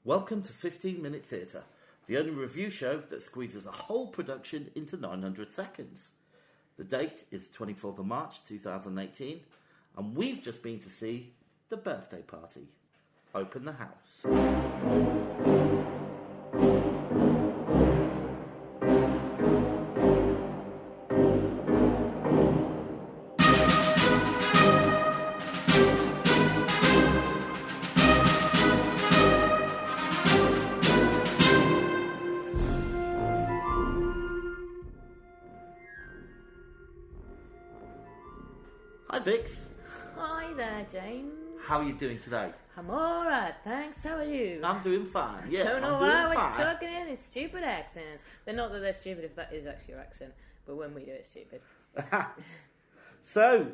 Welcome to 15 Minute Theatre, the only review show that squeezes a whole production into 900 seconds. The date is 24th of March 2018, and we've just been to see The Birthday Party. Open the house. Hi Vix. Hi there, James. How are you doing today? I'm alright, thanks. How are you? I'm doing fine. Yeah, Don't know I'm why doing we're fine. talking in these stupid accents. They're not that they're stupid if that is actually your accent, but when we do it's stupid. So,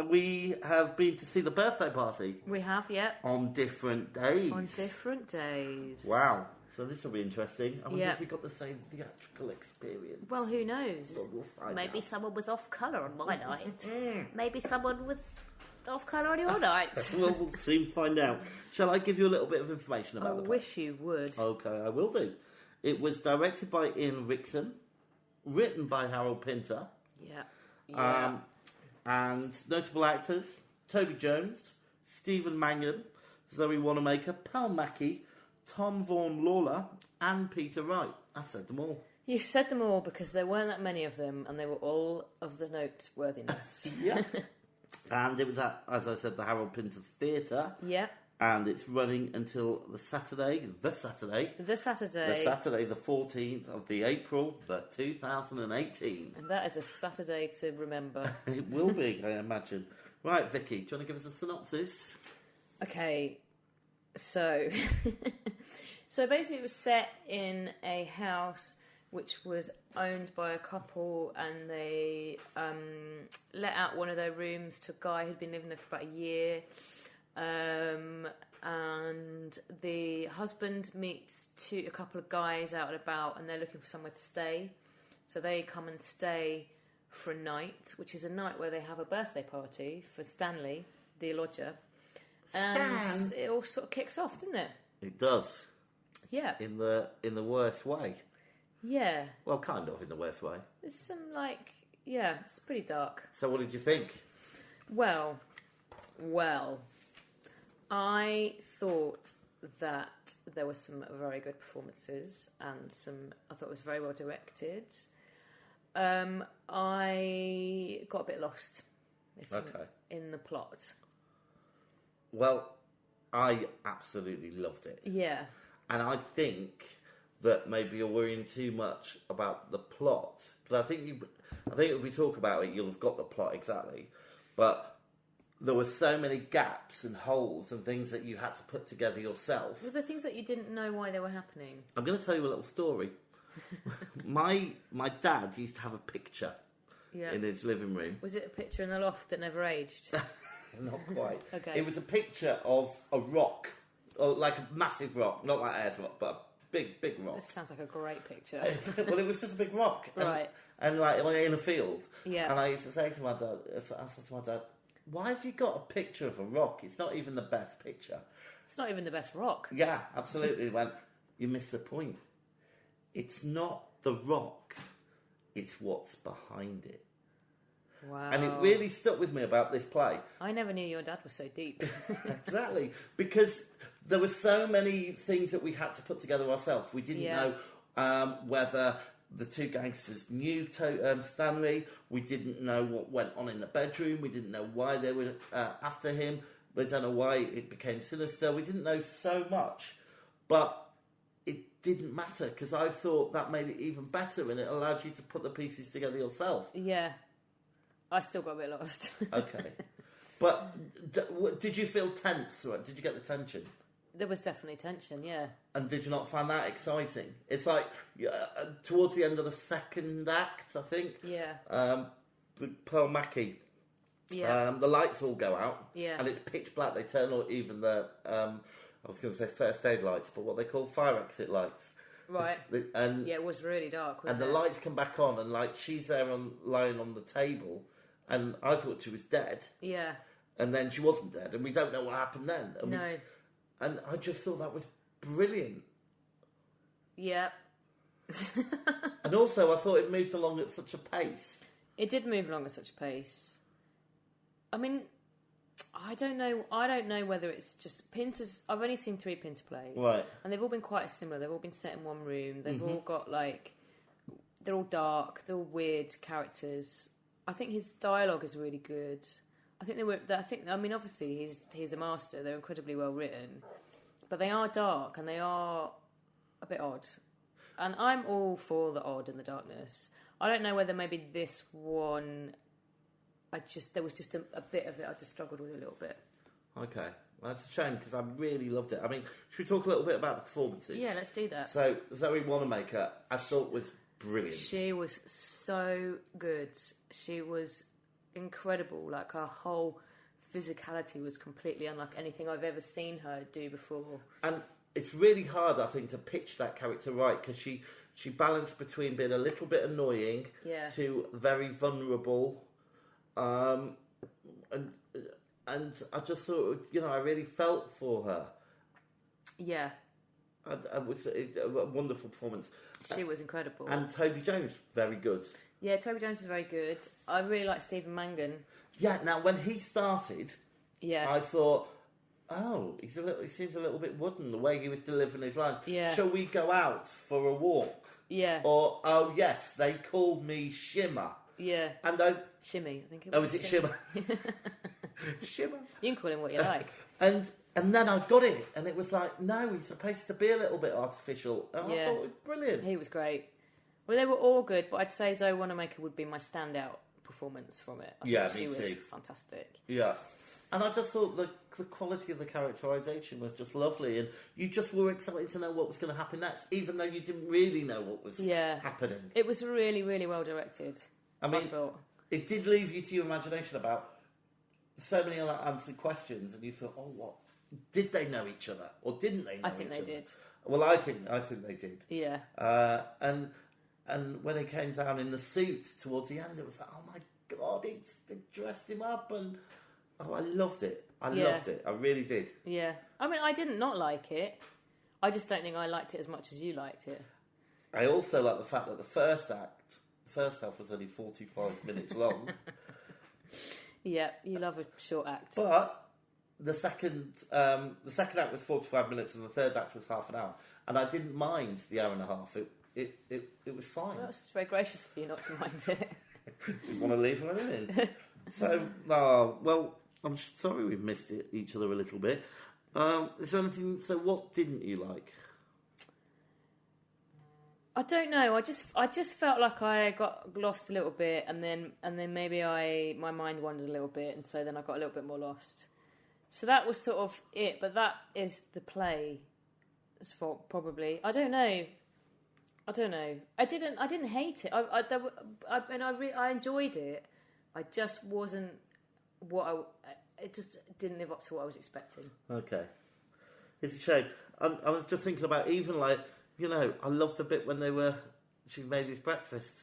we have been to see The Birthday Party We have, yeah. on different days. On different days. Wow. So this will be interesting. I wonder Yeah. if we got the same theatrical experience. Well, who knows? Well, we'll find Maybe out. someone was off colour on my night. Maybe someone was off colour on your night. Well, we'll soon find out. Shall I give you a little bit of information I about the play? wish you would. Okay, I will do. It was directed by Ian Rickson, written by Harold Pinter, Yeah. and notable actors Toby Jones, Stephen Mangan, Zoe Wanamaker, Pearl Mackie, Tom Vaughan Lawler, and Peter Wright. I said them all. You said them all because there weren't that many of them, and they were all of the noteworthiness. Yeah. And it was at, as I said, the Harold Pinter Theatre. Yeah. And it's running until the Saturday, the 14th of the April, the 2018. And that is a Saturday to remember. It will be, I imagine. Right, Vicky, do you want to give us a synopsis? Okay, so so basically it was set in a house which was owned by a couple, and they let out one of their rooms to a guy who'd been living there for about a year. And the husband meets a couple of guys out and about, and they're looking for somewhere to stay. So they come and stay for a night, which is a night where they have a birthday party for Stanley, the lodger. And it all sort of kicks off, doesn't it? It does. Yeah. In the worst way. Yeah. Well, kind of in the worst way. There's some, it's pretty dark. So what did you think? Well, I thought that there were some very good performances, and I thought it was very well directed. I got a bit lost in the plot. Well, I absolutely loved it. Yeah. And I think that maybe you're worrying too much about the plot. But I think if we talk about it, you'll have got the plot exactly. But there were so many gaps and holes and things that you had to put together yourself. Were there things that you didn't know why they were happening? I'm going to tell you a little story. My dad used to have a picture in his living room. Was it a picture in the loft that never aged? Not quite. Okay. It was a picture of a rock, or like a massive rock, not like Ayers Rock, but a big rock. This sounds like a great picture. Well, it was just a big rock, Right. And like in a field. Yeah. And I used to say to my dad, "Why have you got a picture of a rock? It's not even the best picture." It's not even the best rock. Yeah, absolutely. When you miss the point, it's not the rock; it's what's behind it. Wow. And it really stuck with me about this play. I never knew your dad was so deep. Exactly, because there were so many things that we had to put together ourselves. We didn't know whether the two gangsters knew Stanley. We didn't know what went on in the bedroom. We didn't know why they were after him. We don't know why it became sinister. We didn't know so much, but it didn't matter because I thought that made it even better, and it allowed you to put the pieces together yourself. Yeah. I still got a bit lost. Okay. But did you feel tense? Did you get the tension? There was definitely tension, yeah. And did you not find that exciting? It's like towards the end of the second act, I think. Yeah. The Pearl Mackie. Yeah. The lights all go out. Yeah. And it's pitch black. They turn on even the I was going to say first aid lights, but what they call fire exit lights. Right. And yeah, it was really dark, and the lights come back on, and like she's there lying on the table, and I thought she was dead. Yeah. And then she wasn't dead, and we don't know what happened then. And no. And I just thought that was brilliant. Yeah. And also, I thought it moved along at such a pace. It did move along at such a pace. I mean, I don't know whether it's just Pinter's. I've only seen 3 Pinter plays, Right. and they've all been quite similar. They've all been set in one room. They've all got they're all dark. They're all weird characters. I think his dialogue is really good. I think obviously he's a master. They're incredibly well written, but they are dark and they are a bit odd. And I'm all for the odd and the darkness. I don't know whether maybe this one, there was just a bit of it I just struggled with a little bit. Okay, well, that's a shame because I really loved it. I mean, should we talk a little bit about the performances? Yeah, let's do that. So Zoe Wanamaker, I thought was brilliant. She was so good. She was incredible. Like, her whole physicality was completely unlike anything I've ever seen her do before. And it's really hard, I think, to pitch that character right because she balanced between being a little bit annoying to very vulnerable, and I just thought, I really felt for her. Yeah. It was a wonderful performance. She was incredible. And Toby Jones, very good. Yeah, Toby Jones was very good. I really like Stephen Mangan. Yeah, now when he started, I thought, oh, he seems a little bit wooden, the way he was delivering his lines. Yeah. Shall we go out for a walk? Yeah. Or, oh yes, they called me Shimmer. Yeah. And Shimmy, I think it was. Oh, is it Shimmer? Shimmer. You can call him what you like. And then I got it, and it was like, no, he's supposed to be a little bit artificial. And I thought it was brilliant. He was great. Well, they were all good, but I'd say Zoe Wanamaker would be my standout performance from it. I think she was fantastic. Yeah. And I just thought the quality of the characterisation was just lovely, and you just were excited to know what was going to happen next, even though you didn't really know what was happening. It was really, really well directed. I mean, I thought. It did leave you to your imagination about so many unanswered questions, and you thought, oh, what? Did they know each other, or didn't they know each other? I think they did. Well, I think they did. Yeah. And when it came down in the suit towards the end, it was like, oh my God, they dressed him up, and I loved it. I loved it. I really did. Yeah. I mean, I didn't not like it. I just don't think I liked it as much as you liked it. I also like the fact that the first half was only 45 minutes long. Yeah, you love a short act. But the second act was 45 minutes, and the third act was half an hour, and I didn't mind the hour and a half. It was fine. Well, that's very gracious of you not to mind it. You want to leave her in? So, well, I'm sorry we've missed each other a little bit. Is there anything? So, what didn't you like? I don't know. I just felt like I got lost a little bit, and then maybe my mind wandered a little bit, and so then I got a little bit more lost. So that was sort of it. But that is the play. Probably. I don't know. I didn't hate it. I enjoyed it. I just wasn't it just didn't live up to what I was expecting. Okay, it's a shame. I was just thinking about even I loved the bit when she made his breakfast.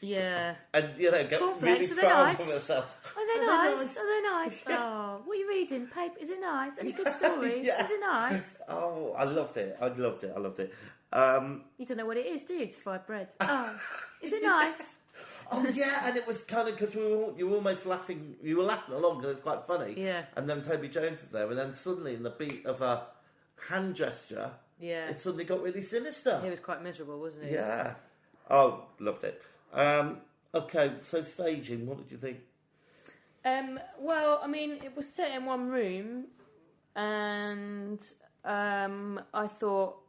Yeah. And get really proud of herself. Are they nice? Are they nice? Oh, what are you reading? Paper? Is it nice? Any good stories? Is it nice? Oh, I loved it. I loved it. You don't know what it is, do you? It's fried bread. Oh, is it nice? Oh yeah, and it was kind of because you were almost laughing. You were laughing along because it was quite funny. Yeah. And then Toby Jones was there, and then suddenly, in the beat of a hand gesture, it suddenly got really sinister. He was quite miserable, wasn't he? Yeah. Oh, loved it. Okay, so staging. What did you think? Well, I mean, it was set in one room, and I thought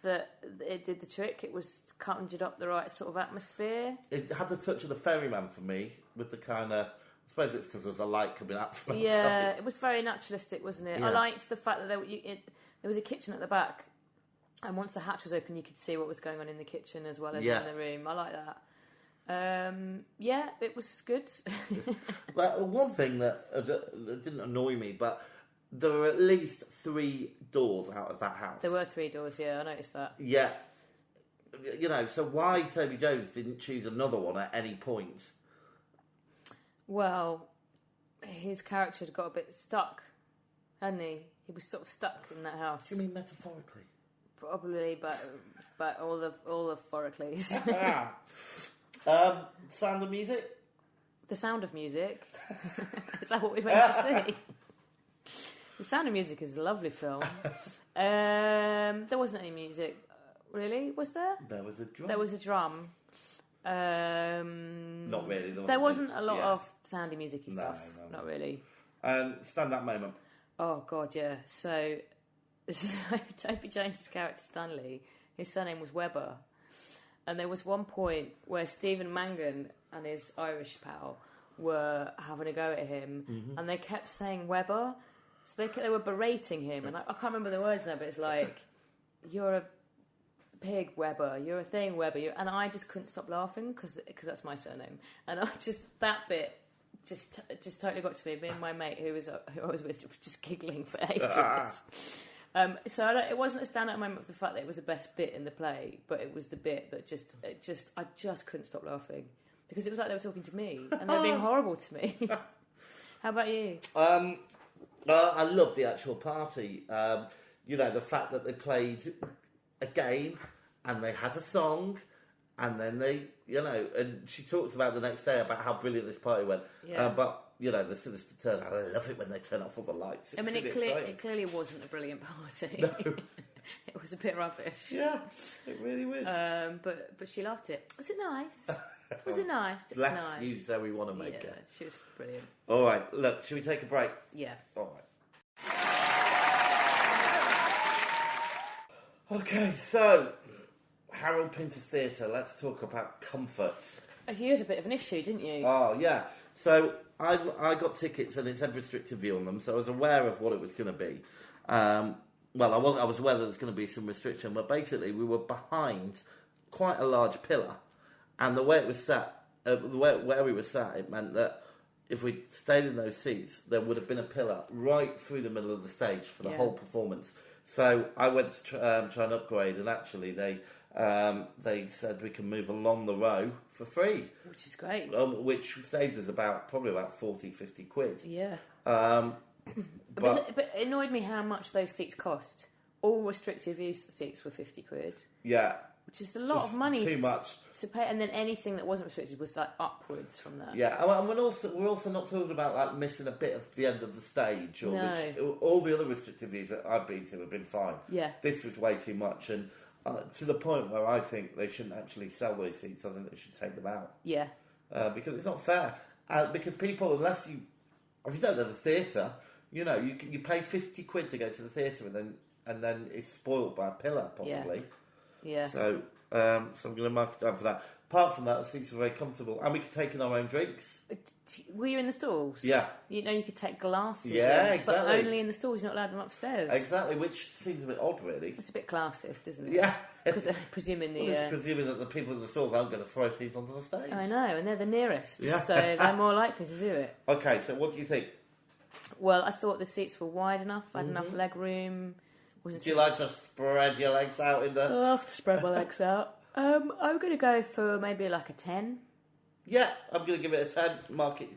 that it did the trick. It was conjured up the right sort of atmosphere. It had the touch of the ferryman for me, with the kind of... I suppose it's because there was a light coming out from outside. Yeah, it was very naturalistic, wasn't it? Yeah. I liked the fact that there was a kitchen at the back, and once the hatch was open, you could see what was going on in the kitchen as well as in the room. I like that. It was good. Well, one thing that didn't annoy me, but there were at least 3 doors out of that house. There were 3 doors, I noticed that. Yeah. So why Toby Jones didn't choose another one at any point? Well, his character had got a bit stuck, hadn't he? He was sort of stuck in that house. Do you mean metaphorically? Probably, but all the foricles. Sound of Music? The Sound of Music. Is that what we went to see? The Sound of Music is a lovely film. There wasn't any music, really, was there? There was a drum. There was a drum. Not really. There wasn't a lot of soundy music-y stuff. No. Not really. Stand-up moment. Oh, God, yeah. So, this is Toby Jones's character, Stanley. His surname was Webber. And there was one point where Stephen Mangan and his Irish pal were having a go at him, and they kept saying Webber. So they were berating him, and I can't remember the words now, but it's like, you're a pig, Webber, you're a thing, Webber. And I just couldn't stop laughing, because that's my surname. And that bit just totally got to me. Me and my mate, who I was with, were just giggling for ages. So it wasn't a standout moment for the fact that it was the best bit in the play, but it was the bit that I just couldn't stop laughing, because it was like they were talking to me and they were being horrible to me. How about you? I love the actual party. The fact that they played a game and they had a song, and then they, and she talked about the next day about how brilliant this party went. Yeah. But the sinister turn out. I love it when they turn off all the lights. It's it clearly wasn't a brilliant party. No. It was a bit rubbish. Yeah, it really was. But she loved it. Was it nice? Was it nice? It was Let's nice. use how we want to make it. She was brilliant. All right, look, should we take a break? Yeah. All right. Okay, so Harold Pinter Theatre. Let's talk about comfort. You had a bit of an issue, didn't you? Oh yeah. So I got tickets and it said restricted view on them, so I was aware of what it was going to be. I was aware that there was going to be some restriction, but basically we were behind quite a large pillar, and the way it was sat, where we were sat, it meant that if we stayed in those seats, there would have been a pillar right through the middle of the stage for the whole performance. So I went to try and upgrade, and actually they said we can move along the row for free. Which is great. Which saved us probably about 40, 50 quid. Yeah. But it annoyed me how much those seats cost. All restricted view seats were 50 quid. Yeah. Which is a lot of money. Too much. To pay, and then anything that wasn't restricted was like upwards from that. Yeah, and we're also not talking about like missing a bit of the end of the stage. All the other restricted views that I've been to have been fine. Yeah. This was way too much, and to the point where I think they shouldn't actually sell those seats. I think they should take them out. Yeah. Because it's not fair. Because people, if you don't know the theatre, you pay 50 quid to go to the theatre, and then it's spoiled by a pillar, possibly. Yeah. So I'm going to mark it down for that. Apart from that, the seats were very comfortable, and we could take in our own drinks. Were you in the stalls? Yeah. You could take glasses Yeah, in, exactly. but only in the stalls, you're not allowed them upstairs. Exactly, which seems a bit odd, really. It's a bit classist, isn't it? Yeah. Because they're presuming presuming that the people in the stalls aren't going to throw things onto the stage. I know, and they're the nearest, Yeah. so they're more likely to do it. Okay, so what do you think? Well, I thought the seats were wide enough, I had enough leg room. Do you like to spread your legs out in the... I love to spread my legs out. I'm going to go for maybe like a 10. Yeah, I'm going to give it a 10. Mark it.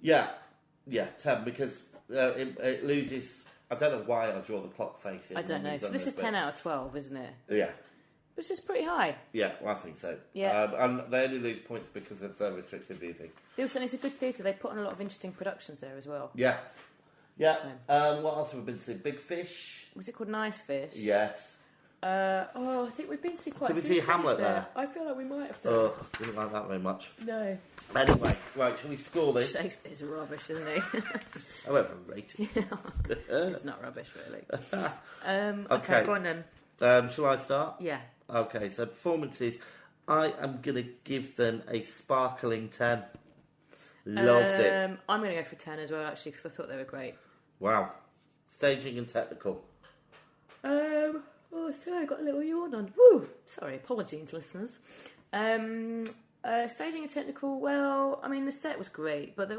Yeah, 10, because it loses... I don't know why I draw the clock face in. I don't know. So this is 10 out of 12, isn't it? Yeah. Which is pretty high. Yeah, well, I think so. Yeah. And they only lose points because of the restricted view thing. Also, it's a good theatre. They put on a lot of interesting productions there as well. Yeah. Yeah. So. What else have we been to see? Big Fish? Was it called Nice Fish? Yes. I think we've been to see quite a few Did we see Hamlet there? there? I feel like we might have done. Oh, didn't like that very much. No. Anyway, right, shall we score this? Shakespeare's rubbish, isn't he? However rated. It's not rubbish, really. Okay, go on then. Shall I start? Yeah. Okay, so performances. I am going to give them a sparkling 10. Loved it. I'm going to go for 10 as well, actually, because I thought they were great. Wow. Staging and technical. Sorry, I got a little yawn on. Woo! Sorry, apologies, listeners. Staging and technical, well, I mean, the set was great, but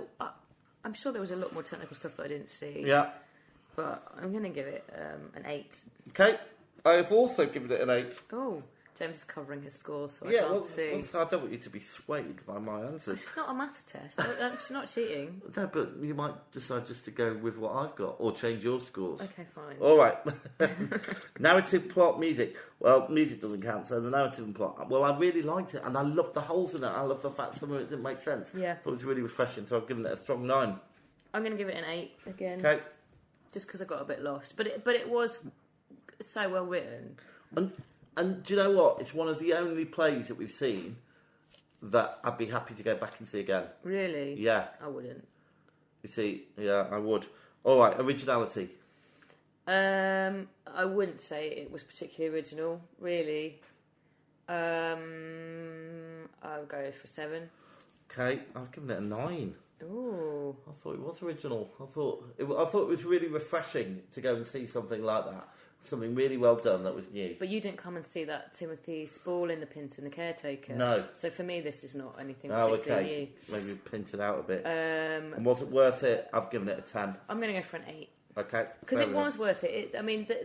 I'm sure there was a lot more technical stuff that I didn't see. Yeah. But I'm going to give it an 8. Okay. I have also given it an 8. Oh, James is covering his scores, so I Yeah, can't see. I don't want you to be swayed by my answers. It's not a maths test. It's not cheating. No, but you might decide just to go with what I've got, or change your scores. Okay, fine. All right. Narrative, plot, music. Well, music doesn't count, so the narrative and plot. Well, I really liked it, and I loved the holes in it. I loved the fact some of it didn't make sense. Yeah. I thought it was really refreshing, so I've given it a strong 9. I'm going to give it an 8 again. Okay. Just because I got a bit lost. But it was so well written. And do you know what? It's one of the only plays that we've seen that I'd be happy to go back and see again. Really? Yeah. I wouldn't. You see, yeah, I would. All right, originality. I wouldn't say it was particularly original, really. I'll go for 7. Okay, I've given it a 9. Ooh. I thought it was original. I thought it was really refreshing to go and see something like that. Something really well done that was new. But you didn't come and see that Timothy Spall in The Pinton, the Caretaker. No. So for me, this is not anything Oh, particularly okay. new. Maybe pint it out a bit. And was it worth it? I've given it a 10. I'm going to go for an 8. Okay. Because it was worth it.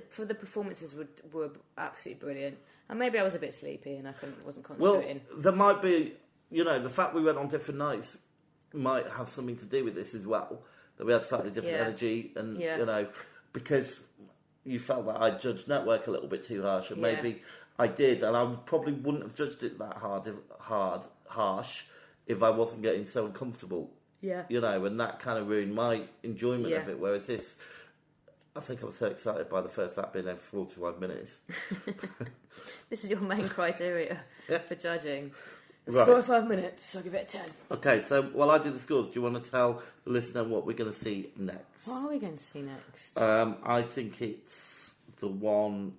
For the performances were absolutely brilliant. And maybe I was a bit sleepy and I wasn't concentrating. Well, there might be, the fact we went on different nights might have something to do with this as well. That we had slightly different energy and, because you felt that I judged Network a little bit too harsh, and maybe I did, and I probably wouldn't have judged it that harsh if I wasn't getting so uncomfortable. Yeah. And that kind of ruined my enjoyment of it, whereas this, I think I was so excited by the first act being there for 45 minutes. This is your main criteria for judging. It's Right. 45 minutes, I'll give it a 10. Okay, so while I do the scores, do you want to tell the listener what we're going to see next? What are we going to see next? I think it's the one,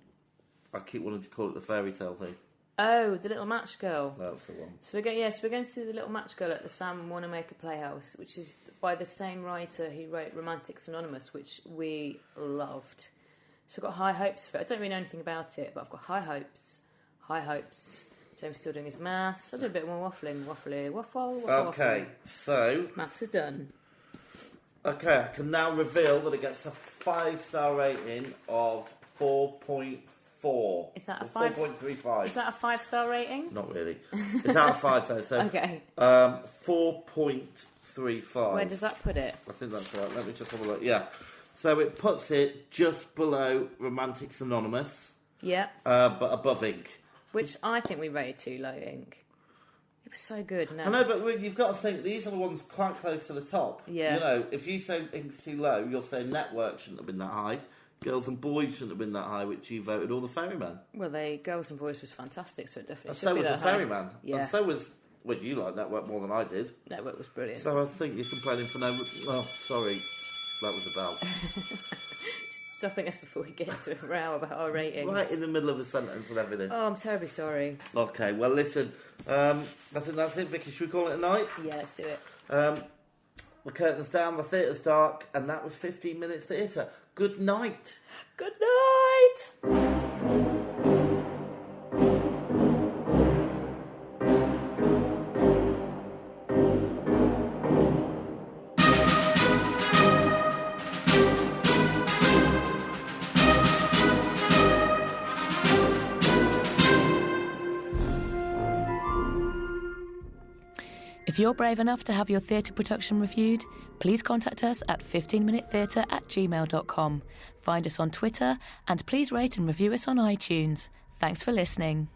I keep wanting to call it the fairy tale thing. Oh, The Little Match Girl. That's the one. So we're going to see The Little Match Girl at the Sam Wanamaker Playhouse, which is by the same writer who wrote Romantics Anonymous, which we loved. So I've got high hopes for it. I don't really know anything about it, but I've got high hopes. High hopes. James still doing his maths. I'll do a bit more waffle. Okay, so... Maths is done. Okay, I can now reveal that it gets a 5-star rating of 4.4. Is that a 4.35. Is that a 5-star rating? Not really. It's out of 5, though, so... Okay. 4.35. Where does that put it? I think that's right. Let me just have a look. Yeah. So it puts it just below Romantics Anonymous. Yeah. But above Ink. Which I think we rated too low, Ink. It was so good. No. I know, but you've got to think these are the ones quite close to the top. Yeah. If you say Ink's too low, you'll say Network shouldn't have been that high. Girls and Boys shouldn't have been that high, which you voted all the Ferryman. Well, Girls and Boys was fantastic, so it definitely And should so be was that the Ferryman. high. Yeah. And so was... Well, you like Network more than I did. Network was brilliant. So I think you're complaining for no... Well, sorry. That was a bell. Stopping us before we get into a row about our ratings. Right in the middle of a sentence and everything. Oh, I'm terribly sorry. Okay, well, listen. I think that's it, Vicky. Should we call it a night? Yeah, let's do it. The curtain's down, the theatre's dark, and that was 15 Minute Theatre. Good night. Good night! If you're brave enough to have your theatre production reviewed, please contact us at 15minutetheatre@gmail.com. Find us on Twitter and please rate and review us on iTunes. Thanks for listening.